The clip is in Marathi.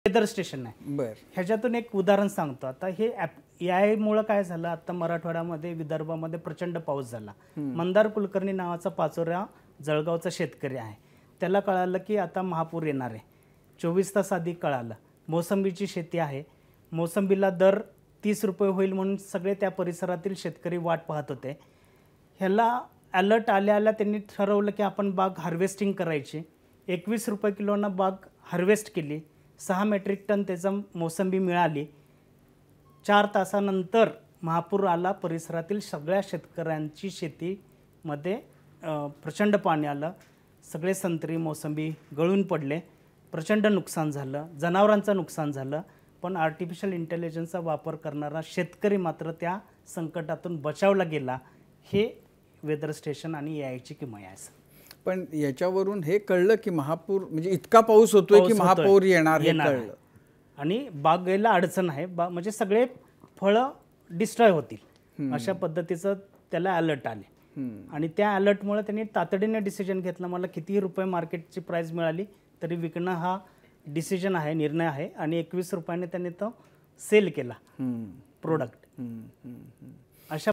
वेदर स्टेशन आहे. बर. ह्याच्यातून एक उदाहरण सांगतो. आता हे AI मुळे काय झालं, आता मराठवाड्यामध्ये विदर्भामध्ये प्रचंड पाऊस झाला. मंदार कुलकर्णी नावाचा पाचोरा जळगावचा शेतकरी आहे. त्याला कळालं की आता महापूर येणार आहे. 24 तास आधी कळालं. मोसंबीची शेती आहे. मोसंबीला दर 30 रुपये होईल म्हणून सगळे त्या परिसरातील शेतकरी वाट पाहत होते. ह्याला अलर्ट आल्या त्यांनी ठरवलं की आपण बाग हार्वेस्टिंग करायची. 21 रुपये किलोना बाग हार्वेस्ट केली. 6 मेट्रिक टन त्याचा मोसंबी मिळाली. 4 तासानंतर महापूर आला. परिसरातील सगळ्या शेतकऱ्यांची शेतीमध्ये प्रचंड पाणी आलं. सगळे संत्री मोसंबी गळून पडले. प्रचंड नुकसान झालं. जनावरांचं नुकसान झालं. पण आर्टिफिशियल इंटेलिजन्सचा वापर करणारा शेतकरी मात्र त्या संकटातून बचावला गेला. हे वेदर स्टेशन आणि AIची किमया आहे. पण याच्यावरून हे कळलं की महापूर म्हणजे इतका पाऊस होतोय की महापूर येणार हे कळलं. आणि बागेला अडचण आहे. म्हणजे सगळे फळं डिस्ट्रॉय होतील अशा पद्धतीचं त्याला अलर्ट आले. आणि त्या अलर्टमुळे त्यांनी तातडीने डिसिजन घेतला. मला कितीही रुपये मार्केटची प्राइस मिळाली तरी विकणं हा डिसिजन आहे, निर्णय आहे. आणि 21 रुपयाने त्यांनी तो सेल केला प्रोडक्ट.